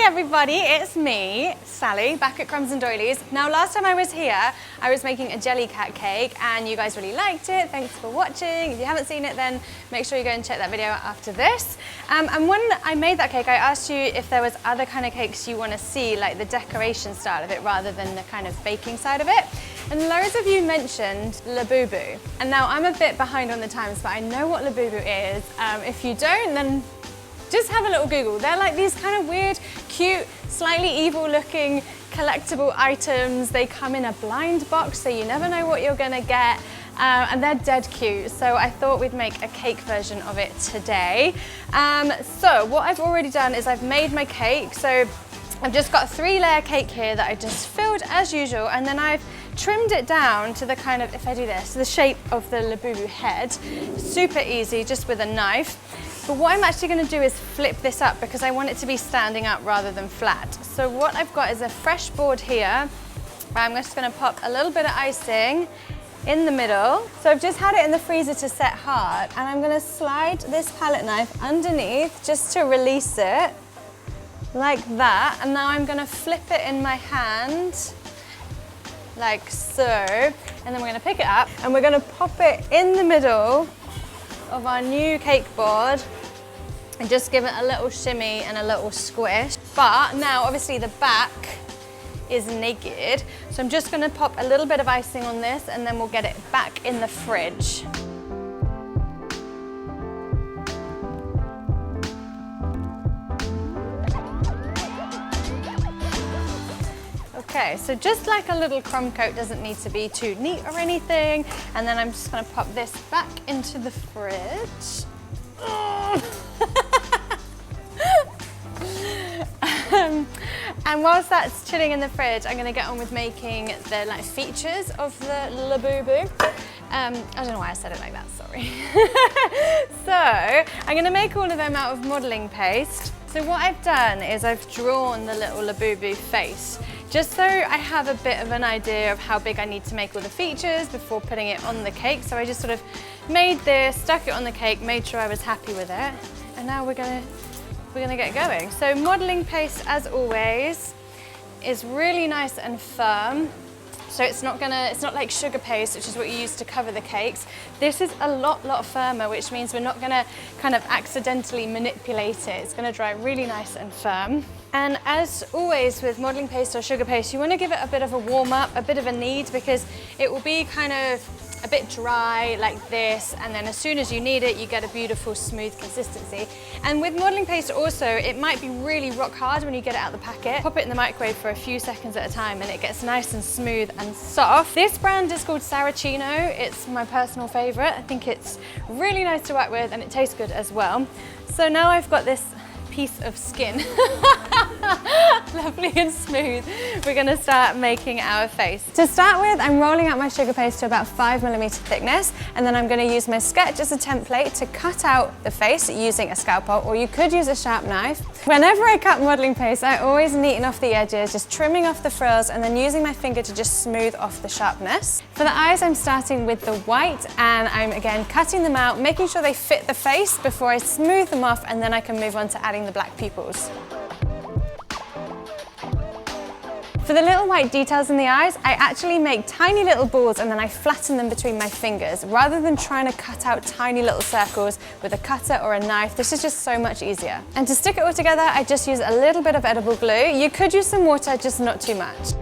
Hey everybody, it's me, Sally, back at Crumbs and Doilies. Now last time I was here, I was making a jelly cat cake and you guys really liked it. Thanks for watching. If you haven't seen it, then make sure you go and check that video out after this. And when I made that cake, I asked you if there was other kind of cakes you want to see, like the decoration style of it rather than the kind of baking side of it. And loads of you mentioned Labubu. And now I'm a bit behind on the times, but I know what Labubu is. If you don't, then just have a little Google. They're like these kind of weird, cute, slightly evil looking collectible items. They come in a blind box, so you never know what you're gonna get. And they're dead cute. So I thought we'd make a cake version of it today. So what I've already done is I've made my cake. So I've just got a 3-layer cake here that I just filled as usual, and then I've trimmed it down to the kind of, if I do this, the shape of the Labubu head. Super easy, just with a knife. But what I'm actually going to do is flip this up because I want it to be standing up rather than flat. So what I've got is a fresh board here. I'm just going to pop a little bit of icing in the middle. So I've just had it in the freezer to set hard, and I'm going to slide this palette knife underneath just to release it, like that. And now I'm going to flip it in my hand, like so. And then we're going to pick it up and we're going to pop it in the middle of our new cake board and just give it a little shimmy and a little squish. But now obviously the back is naked, so I'm just going to pop a little bit of icing on this and then we'll get it back in the fridge. Okay, so just like a little crumb coat, doesn't need to be too neat or anything. And then I'm just going to pop this back into the fridge. And whilst that's chilling in the fridge, I'm going to get on with making the features of the Labubu. I don't know why I said it like that, sorry. So I'm going to make all of them out of modelling paste. So what I've done is I've drawn the little Labubu face, just so I have a bit of an idea of how big I need to make all the features before putting it on the cake. So I just sort of made this, stuck it on the cake, made sure I was happy with it. And now we're gonna get going. So modelling paste, as always, is really nice and firm. So it's not like sugar paste, which is what you use to cover the cakes. This is a lot firmer, which means we're not gonna kind of accidentally manipulate it. It's gonna dry really nice and firm. And as always with modelling paste or sugar paste, you wanna give it a bit of a warm up, a bit of a knead, because it will be kind of a bit dry like this, and then as soon as you knead it, you get a beautiful smooth consistency. And with modelling paste also, it might be really rock hard when you get it out of the packet. Pop it in the microwave for a few seconds at a time and it gets nice and smooth and soft. This brand is called Saracino. It's my personal favourite. I think it's really nice to work with and it tastes good as well. So now I've got this piece of skin. Lovely and smooth. We're gonna start making our face. To start with, I'm rolling out my sugar paste to about 5mm thickness, and then I'm gonna use my sketch as a template to cut out the face using a scalpel, or you could use a sharp knife. Whenever I cut modelling paste, I always neaten off the edges, just trimming off the frills and then using my finger to just smooth off the sharpness. For the eyes, I'm starting with the white, and I'm again cutting them out, making sure they fit the face before I smooth them off, and then I can move on to adding the black pupils. For the little white details in the eyes, I actually make tiny little balls and then I flatten them between my fingers. Rather than trying to cut out tiny little circles with a cutter or a knife, this is just so much easier. And to stick it all together, I just use a little bit of edible glue. You could use some water, just not too much.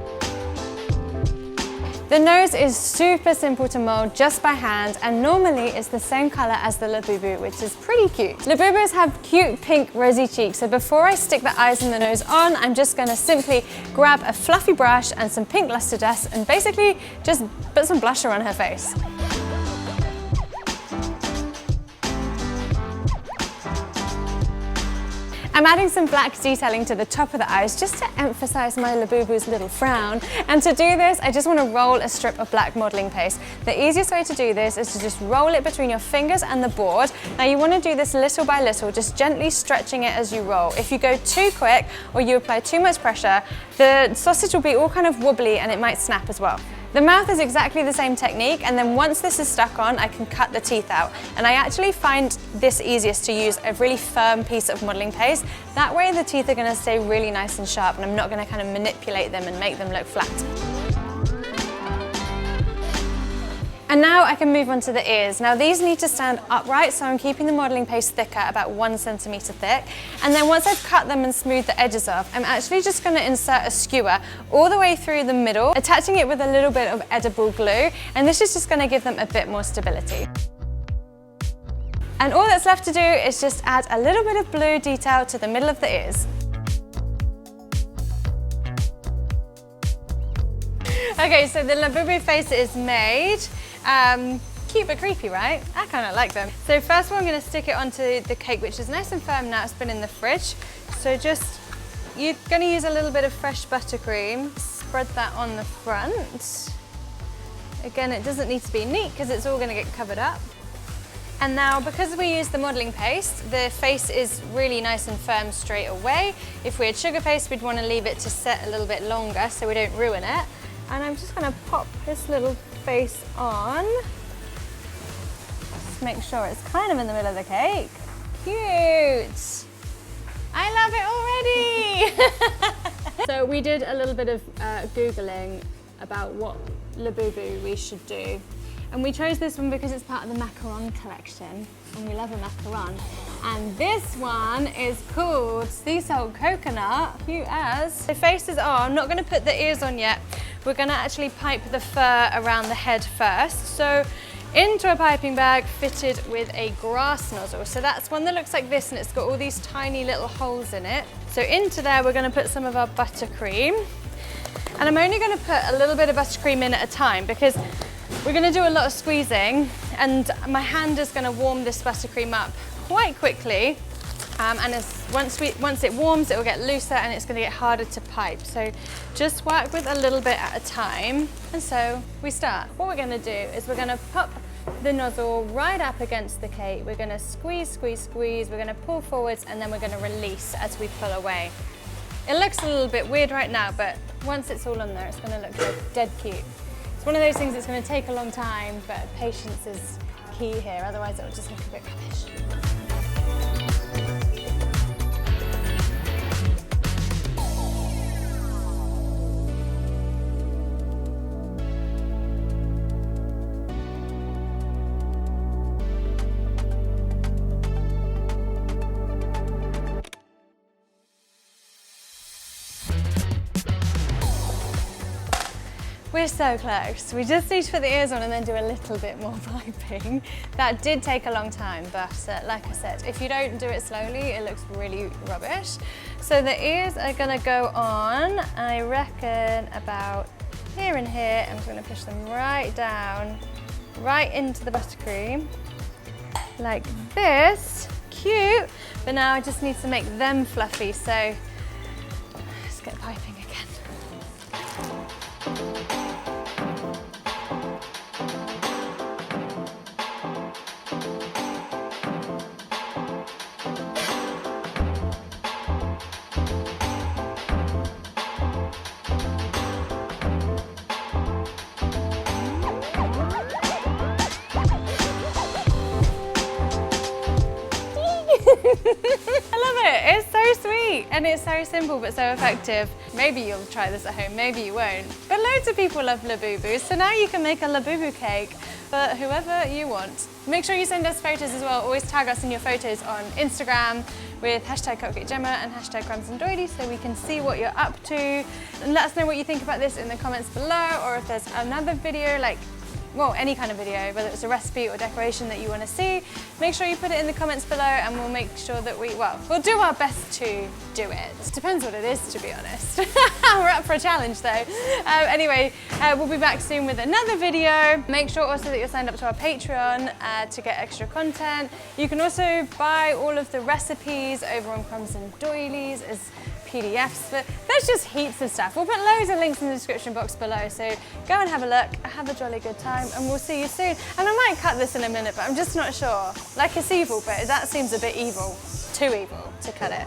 The nose is super simple to mold just by hand, and normally it's the same color as the Labubu, which is pretty cute. Labubus have cute pink rosy cheeks, so before I stick the eyes and the nose on, I'm just gonna simply grab a fluffy brush and some pink luster dust and basically just put some blusher on her face. I'm adding some black detailing to the top of the eyes just to emphasize my Labubu's little frown. And to do this, I just want to roll a strip of black modelling paste. The easiest way to do this is to just roll it between your fingers and the board. Now you want to do this little by little, just gently stretching it as you roll. If you go too quick or you apply too much pressure, the sausage will be all kind of wobbly and it might snap as well. The mouth is exactly the same technique, and then once this is stuck on, I can cut the teeth out. And I actually find this easiest to use a really firm piece of modelling paste. That way the teeth are going to stay really nice and sharp, and I'm not going to kind of manipulate them and make them look flat. And now I can move on to the ears. Now these need to stand upright, so I'm keeping the modelling paste thicker, about 1 centimetre thick. And then once I've cut them and smoothed the edges off, I'm actually just going to insert a skewer all the way through the middle, attaching it with a little bit of edible glue. And this is just going to give them a bit more stability. And all that's left to do is just add a little bit of blue detail to the middle of the ears. Okay, so the Labubu face is made. Cute but creepy, right? I kind of like them. So first of all, I'm going to stick it onto the cake, which is nice and firm now. It's been in the fridge. So you're going to use a little bit of fresh buttercream. Spread that on the front. Again, it doesn't need to be neat because it's all going to get covered up. And now, because we use the modelling paste, the face is really nice and firm straight away. If we had sugar paste, we'd want to leave it to set a little bit longer so we don't ruin it. And I'm just going to pop this little face on. Just make sure it's kind of in the middle of the cake. Cute! I love it already! So we did a little bit of Googling about what Labubu we should do. And we chose this one because it's part of the macaron collection. And we love a macaron. And this one is called Sea Salt Coconut. Cute as. The face is on. I'm not going to put the ears on yet. We're going to actually pipe the fur around the head first. So into a piping bag fitted with a grass nozzle. So that's one that looks like this, and it's got all these tiny little holes in it. So into there we're going to put some of our buttercream. And I'm only going to put a little bit of buttercream in at a time because we're going to do a lot of squeezing, and my hand is going to warm this buttercream up quite quickly. And once it warms, it will get looser and it's going to get harder to pipe. So just work with a little bit at a time. And so we start. What we're going to do is we're going to pop the nozzle right up against the cake. We're going to squeeze, squeeze, squeeze. We're going to pull forwards, and then we're going to release as we pull away. It looks a little bit weird right now, but once it's all on there, it's going to look dead cute. It's one of those things that's going to take a long time, but patience is key here. Otherwise, it will just look a bit rubbish. We're so close. We just need to put the ears on and then do a little bit more piping. That did take a long time, but like I said, if you don't do it slowly, it looks really rubbish. So the ears are gonna go on, I reckon about here and here. I'm gonna push them right down, right into the buttercream, like this. Cute, but now I just need to make them fluffy, so let's get piping again. I love it. It's so sweet and it's so simple but so effective. Maybe you'll try this at home, maybe you won't. But loads of people love Labubu, so now you can make a Labubu cake for whoever you want. Make sure you send us photos as well. Always tag us in your photos on Instagram with #Cupcake Jemma and #crumbsanddoilies so we can see what you're up to. And let us know what you think about this in the comments below, or if there's another video, like, well, any kind of video, whether it's a recipe or decoration that you want to see, make sure you put it in the comments below and we'll make sure that we'll do our best to do it. It depends what it is, to be honest. We're up for a challenge though. Anyway, we'll be back soon with another video. Make sure also that you're signed up to our Patreon to get extra content. You can also buy all of the recipes over on Crumbs and Doilies as PDFs, but there's just heaps of stuff. We'll put loads of links in the description box below, so go and have a look, have a jolly good time, and we'll see you soon. And I might cut this in a minute, but I'm just not sure. Like, it's evil, but that seems a bit evil, too evil to cut it.